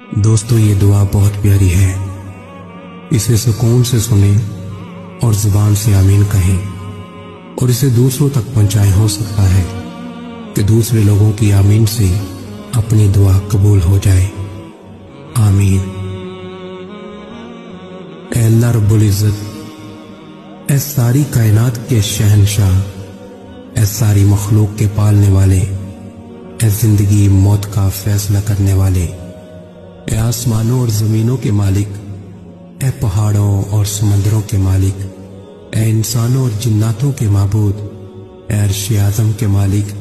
دوستو یہ دعا بہت پیاری ہے، اسے سکون سے سنیں اور زبان سے آمین کہیں اور اسے دوسروں تک پہنچائیں۔ ہو سکتا ہے کہ دوسرے لوگوں کی آمین سے اپنی دعا قبول ہو جائے۔ آمین۔ اے اللہ رب العزت، اے ساری کائنات کے شہنشاہ، اے ساری مخلوق کے پالنے والے، اے زندگی موت کا فیصلہ کرنے والے، اے آسمانوں اور زمینوں کے مالک، اے پہاڑوں اور سمندروں کے مالک، اے انسانوں اور جناتوں کے معبود، اے عرش اعظم کے مالک،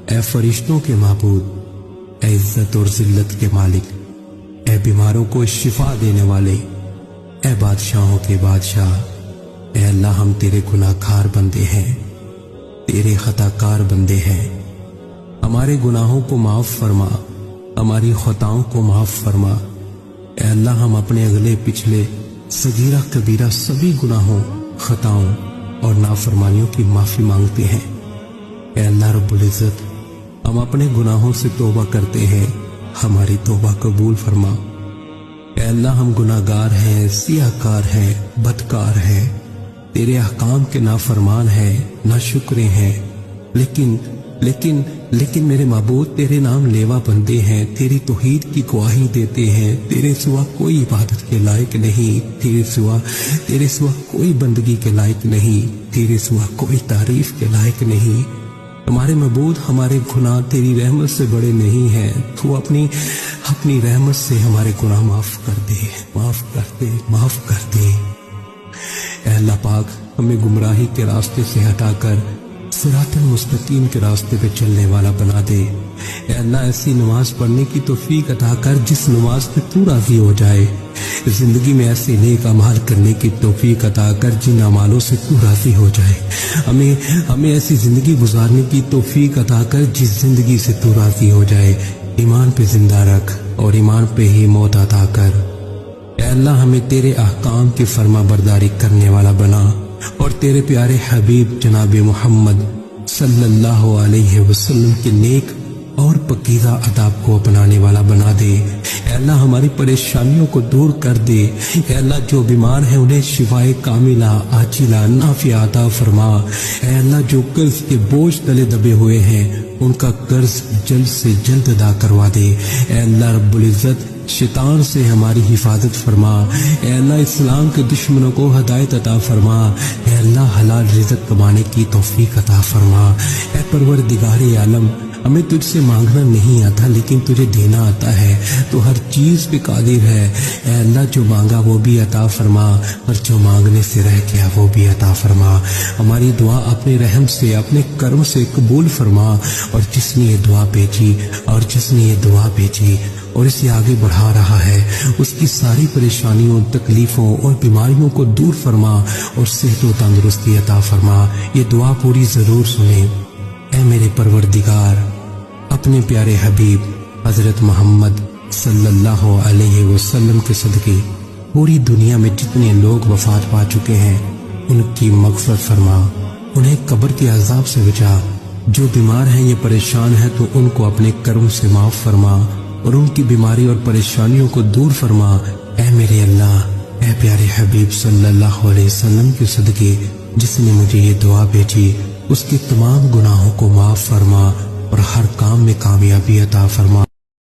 اے فرشتوں کے معبود، اے عزت اور ذلت کے مالک، اے بیماروں کو شفا دینے والے، اے بادشاہوں کے بادشاہ، اے اللہ ہم تیرے گناہ گار بندے ہیں، تیرے خطا کار بندے ہیں۔ ہمارے گناہوں کو معاف فرما، ہماری خطاؤں کو معاف فرما۔ اے اللہ ہم اپنے اگلے پچھلے صغیرہ کبیرہ سبھی گناہوں، خطاؤں اور نافرمانیوں کی معافی مانگتے ہیں۔ اے اللہ رب العزت، ہم اپنے گناہوں سے توبہ کرتے ہیں، ہماری توبہ قبول فرما۔ اے اللہ ہم گناہ گار ہیں، سیاہ کار ہیں، بدکار ہیں، تیرے احکام کے نافرمان ہیں، ناشکرے ہیں، لیکن میرے معبود تیرے نام لیوا بندے ہیں، تیری توحید کی گواہی دیتے ہیں۔ تیرے سوا کوئی عبادت کے لائق نہیں، تیرے سوا کوئی بندگی کے لائق نہیں، تیرے سوا کوئی تعریف کے لائق نہیں۔ ہمارے معبود، ہمارے گناہ تیری رحمت سے بڑے نہیں ہیں، تو اپنی رحمت سے ہمارے گناہ معاف کر دے، معاف کر دے، معاف کر دے۔ اے اللہ پاک، ہمیں گمراہی کے راستے سے ہٹا کر صراط المستقیم کے راستے پہ چلنے والا بنا دے۔ اے اللہ ایسی نماز پڑھنے کی توفیق عطا کر جس نماز پہ تو راضی ہو جائے، زندگی میں ایسے نیک اعمال کرنے کی توفیق عطا کر جن اعمالوں سے تو راضی ہو جائے۔ ہمیں ایسی زندگی گزارنے کی توفیق عطا کر جس زندگی سے تو راضی ہو جائے۔ ایمان پہ زندہ رکھ اور ایمان پہ ہی موت عطا کر۔ اے اللہ ہمیں تیرے احکام کی فرما برداری کرنے والا بنا اور تیرے پیارے حبیب جناب محمد صلی اللہ علیہ وسلم کے نیک اور پاکیزہ آداب کو اپنانے والا بنا دے۔ اے اللہ ہماری پریشانیوں کو دور کر دے۔ اے اللہ جو بیمار ہیں انہیں شفائے کاملہ عاجلہ نافعہ عطا فرما۔ اے اللہ جو قرض کے بوجھ تلے دبے ہوئے ہیں ان کا قرض جلد سے جلد ادا کروا دے۔ اے اللہ رب العزت، شیطان سے ہماری حفاظت فرما۔ اے اللہ اسلام کے دشمنوں کو ہدایت عطا فرما۔ اے اللہ حلال رزق کمانے کی توفیق عطا فرما۔ اے پروردگار عالم، ہمیں تجھ سے مانگنا نہیں آتا لیکن تجھے دینا آتا ہے، تو ہر چیز پہ قادر ہے۔ اے اللہ جو مانگا وہ بھی عطا فرما اور جو مانگنے سے رہ گیا وہ بھی عطا فرما۔ ہماری دعا اپنے رحم سے، اپنے کرم سے قبول فرما، اور جس نے یہ دعا بھیجی اور اسے آگے بڑھا رہا ہے اس کی ساری پریشانیوں، تکلیفوں اور بیماریوں کو دور فرما اور صحت و تندرستی عطا فرما۔ یہ دعا پوری ضرور سنیں۔ اے میرے پروردگار، اپنے پیارے حبیب حضرت محمد صلی اللہ علیہ وسلم کے صدقے پوری دنیا میں جتنے لوگ وفات پا چکے ہیں ان کی مغفرت فرما، انہیں قبر کے عذاب سے بچا۔ جو بیمار ہیں یا پریشان ہیں تو ان کو اپنے کرم سے معاف فرما اور ان کی بیماری اور پریشانیوں کو دور فرما۔ اے میرے اللہ، اے پیارے حبیب صلی اللہ علیہ وسلم کے صدقے جس نے مجھے یہ دعا بھیجی اس کے تمام گناہوں کو معاف فرما اور ہر کام میں کامیابی عطا فرما۔